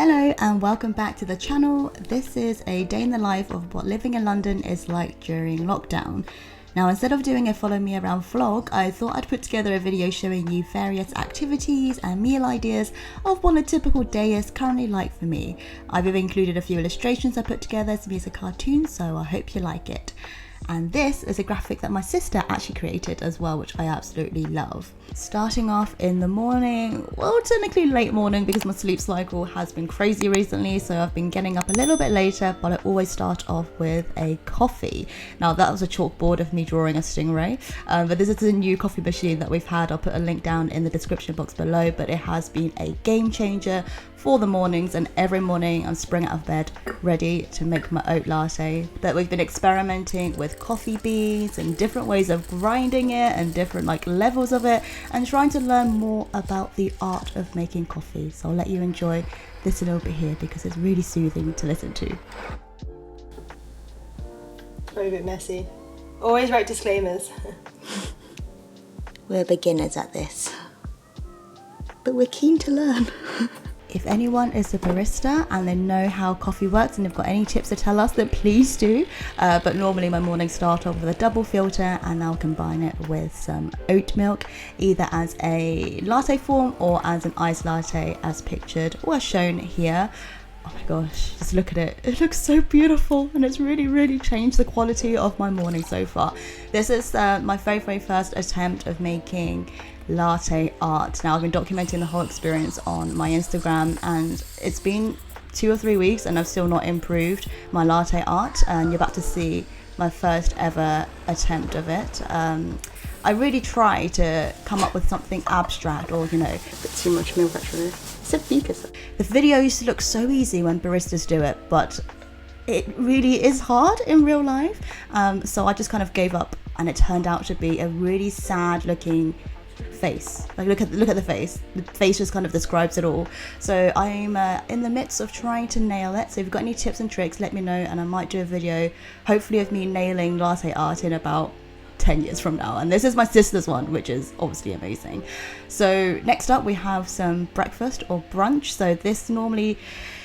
Hello and welcome back to the channel. This is a day in the life of what living in London is like during lockdown. Now, instead of doing a follow me around vlog, I thought I'd put together a video showing you various activities and meal ideas of what a typical day is currently like for me. I've even included a few illustrations I put together to be as a cartoon, so I hope you like it. And this is a graphic that my sister actually created as well, which I absolutely love. Starting off in the morning, well, technically late morning because my sleep cycle has been crazy recently, so I've been getting up a little bit later, but I always start off with a coffee. Now that was a chalkboard of me drawing a stingray, but this is a new coffee machine that we've had. I'll put a link down in the description box below, but it has been a game changer for the mornings, and every morning I'm springing out of bed ready to make my oat latte. But we've been experimenting with coffee beans and different ways of grinding it and different levels of it, and trying to learn more about the art of making coffee. So I'll let you enjoy this a little bit here because it's really soothing to listen to. Probably a bit messy. Always write disclaimers. We're beginners at this, but we're keen to learn. If anyone is a barista and they know how coffee works and they've got any tips to tell us, then please do. But normally my mornings start off with a double filter, and I'll combine it with some oat milk, either as a latte form or as an iced latte as pictured or as shown here. Oh my gosh, just look at it. It looks so beautiful, and it's really changed the quality of my morning so far. This is my very first attempt of making latte art. Now, I've been documenting the whole experience on my Instagram, and it's been 2 or 3 weeks and I've still not improved my latte art, and you're about to see my first ever attempt of it. I really try to come up with something abstract, or bit Too much milk actually. It's a focus. The video used to look so easy when baristas do it, but it really is hard in real life. So I just kind of gave up, and it turned out to be a really sad looking face. Look at the face. The face just kind of describes it all. So I'm in the midst of trying to nail it. So if you've got any tips and tricks, let me know, and I might do a video hopefully of me nailing latte art in about 10 years from now. And this is my sister's one, which is obviously amazing. So next up we have some breakfast or brunch. So this normally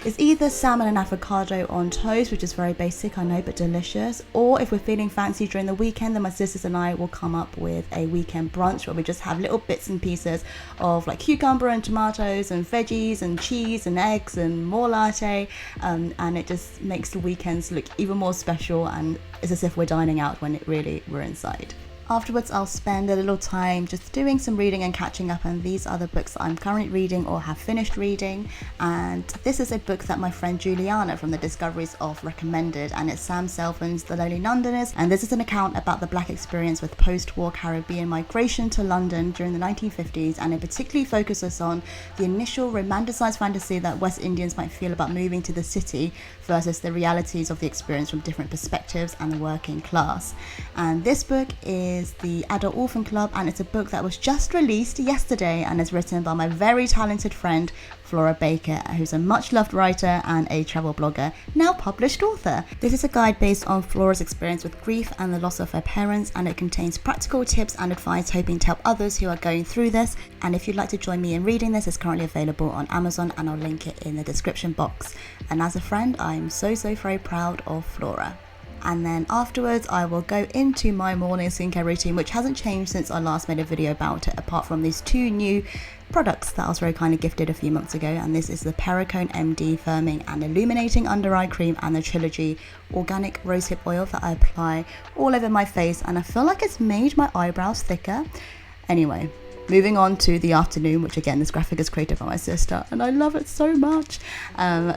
is either salmon and avocado on toast, which is very basic, I know, but delicious. Or if we're feeling fancy during the weekend, then my sisters and I will come up with a weekend brunch where we just have little bits and pieces of cucumber and tomatoes and veggies and cheese and eggs and more latte, and it just makes the weekends look even more special, and it's as if we're dining out when we're inside. Afterwards, I'll spend a little time just doing some reading and catching up, and these are the books that I'm currently reading or have finished reading. And this is a book that my friend Juliana from the Discoveries of recommended, and it's Sam Selvon's The Lonely Londoners, and this is an account about the Black experience with post-war Caribbean migration to London during the 1950s, and it particularly focuses on the initial romanticized fantasy that West Indians might feel about moving to the city versus the realities of the experience from different perspectives and the working class. And this book is the Adult Orphan Club, and it's a book that was just released yesterday and is written by my very talented friend Flora Baker, who's a much loved writer and a travel blogger, now published author. This is a guide based on Flora's experience with grief and the loss of her parents, and it contains practical tips and advice hoping to help others who are going through this. And if you'd like to join me in reading this, it's currently available on Amazon, and I'll link it in the description box. And as a friend, I'm so very proud of Flora. And then afterwards I will go into my morning skincare routine, which hasn't changed since I last made a video about it, apart from these 2 new products that I was very kindly gifted a few months ago. And this is the Perricone MD Firming and Illuminating Under Eye Cream, and the Trilogy Organic Rosehip Oil that I apply all over my face, and I feel like it's made my eyebrows thicker. Anyway, moving on to the afternoon, which again, this graphic is created by my sister and I love it so much.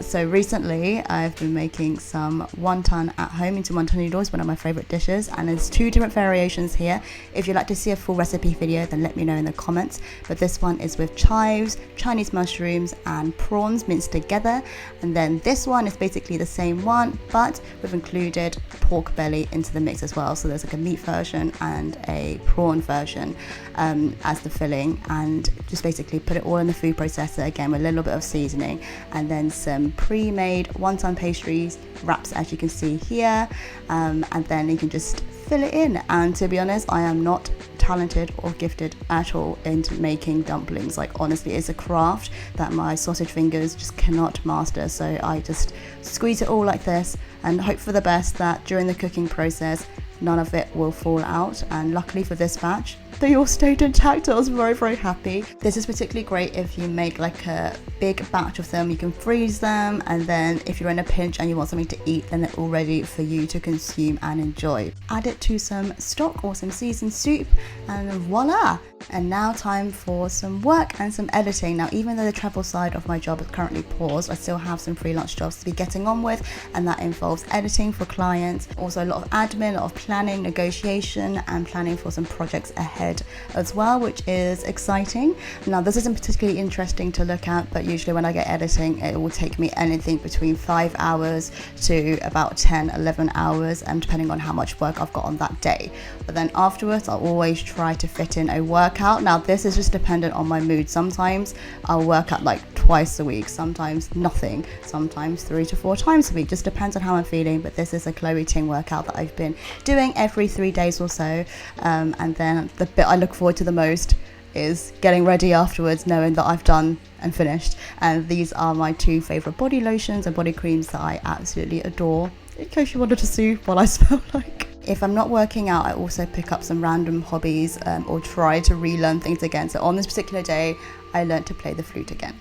So recently I've been making some wonton at home into wonton noodles, one of my favorite dishes, and there's 2 different variations here. If you'd like to see a full recipe video, then let me know in the comments. But this one is with chives, Chinese mushrooms and prawns minced together, and then this one is basically the same one, but we've included pork belly into the mix as well. So there's a meat version and a prawn version as the filling, and just basically put it all in the food processor again with a little bit of seasoning, and then some pre-made wonton pastries wraps, as you can see here, and then you can just fill it in. And to be honest, I am not talented or gifted at all into making dumplings. Like, honestly, it's a craft that my sausage fingers just cannot master. So I just squeeze it all like this and hope for the best that during the cooking process none of it will fall out. And luckily for this batch, they all stayed intact. I was very, very happy. This is particularly great if you make like a big batch of them. You can freeze them, and then if you're in a pinch and you want something to eat, then they're all ready for you to consume and enjoy. Add it to some stock or some seasoned soup, and voila! And now time for some work and some editing. Now, even though the travel side of my job is currently paused, I still have some freelance jobs to be getting on with, and that involves editing for clients, also a lot of admin, a lot of planning, negotiation, and planning for some projects ahead as well, which is exciting. Now, this isn't particularly interesting to look at, but usually when I get editing, it will take me anything between 5 hours to about 10-11 hours, and depending on how much work I've got on that day. But then afterwards, I'll always try to fit in a workout. Now, this is just dependent on my mood. Sometimes I'll work out like twice a week, sometimes nothing, sometimes 3 to 4 times a week, just depends on how I'm feeling. But this is a Chloe Ting workout that I've been doing every 3 days or so, and then the bit I look forward to the most is getting ready afterwards, knowing that I've done and finished. And these are my 2 favorite body lotions and body creams that I absolutely adore, in case you wanted to see what I smell like. If I'm not working out, I also pick up some random hobbies, or try to relearn things again. So on this particular day, I learned to play the flute again.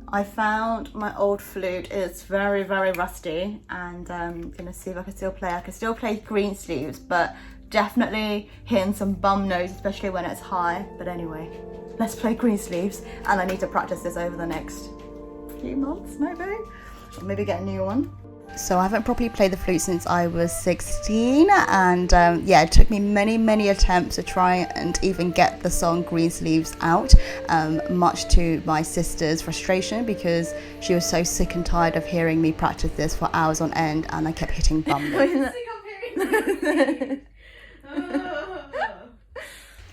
I found my old flute. It's very, very rusty, and I'm gonna see if I can still play. I can still play green sleeves, but definitely hitting some bum notes, especially when it's high. But anyway, let's play green sleeves, and I need to practice this over the next few months, maybe, or maybe get a new one. So I haven't properly played the flute since I was 16, and yeah, it took me many attempts to try and even get the song Green Sleeves out, much to my sister's frustration, because she was so sick and tired of hearing me practice this for hours on end, and I kept hitting bum notes.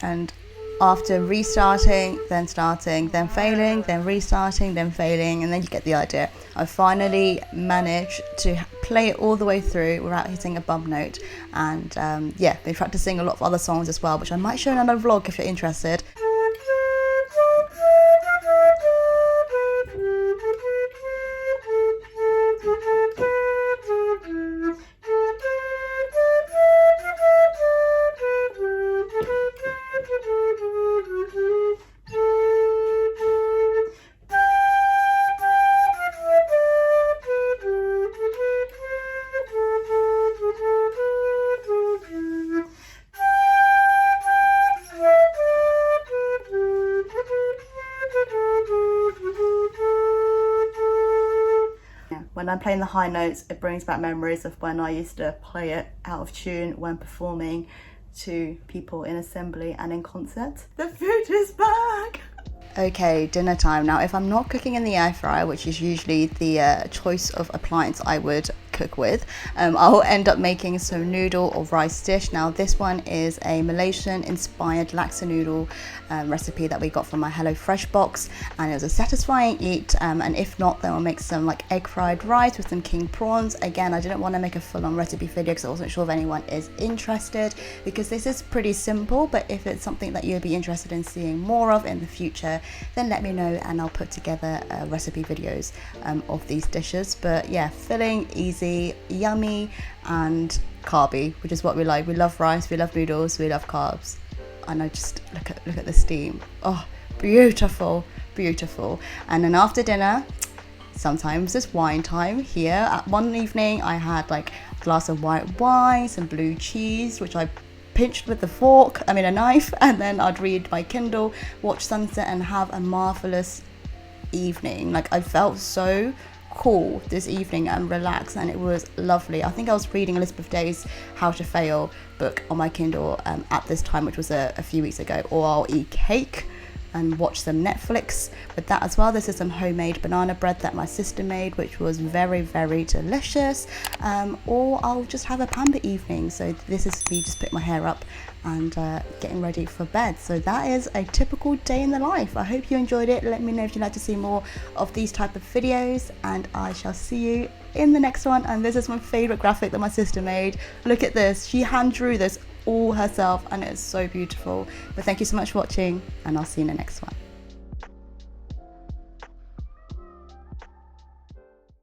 And after restarting, then starting, then failing, then restarting, then failing, and then you get the idea. I finally managed to play it all the way through without hitting a bum note, and yeah, been practicing a lot of other songs as well, which I might show in another vlog if you're interested. When I'm playing the high notes, it brings back memories of when I used to play it out of tune when performing to people in assembly and in concert. The food is back! Okay, dinner time. Now, if I'm not cooking in the air fryer, which is usually the choice of appliance I would cook with, I'll end up making some noodle or rice dish. Now, this one is a Malaysian inspired laksa noodle recipe that we got from my HelloFresh box, and it was a satisfying eat, and if not, then I'll make some like egg fried rice with some king prawns. Again, I didn't want to make a full-on recipe video because I wasn't sure if anyone is interested, because this is pretty simple, but if it's something that you'd be interested in seeing more of in the future, then let me know and I'll put together recipe videos of these dishes. But yeah, filling, easy, yummy, and carby, which is what we like. We love rice, we love noodles, we love carbs. And I just look at the steam. Oh, beautiful. And then after dinner, sometimes it's wine time here. At one evening I had like a glass of white wine, some blue cheese, which I pinched with a knife, and then I'd read my Kindle, watch sunset, and have a marvelous evening. Like, I felt so cool this evening and relaxed, and it was lovely. I think I was reading Elizabeth Day's How to Fail book on my Kindle at this time, which was a few weeks ago. Or I'll eat cake and watch some Netflix with that as well. This is some homemade banana bread that my sister made, which was very, very delicious. Or I'll just have a pamper evening. So this is me just putting my hair up and getting ready for bed. So that is a typical day in the life. I hope you enjoyed it. Let me know if you'd like to see more of these type of videos, and I shall see you in the next one. And this is my favorite graphic that my sister made. Look at this. She hand drew this all herself, and it's so beautiful. But thank you so much for watching, and I'll see you in the next one.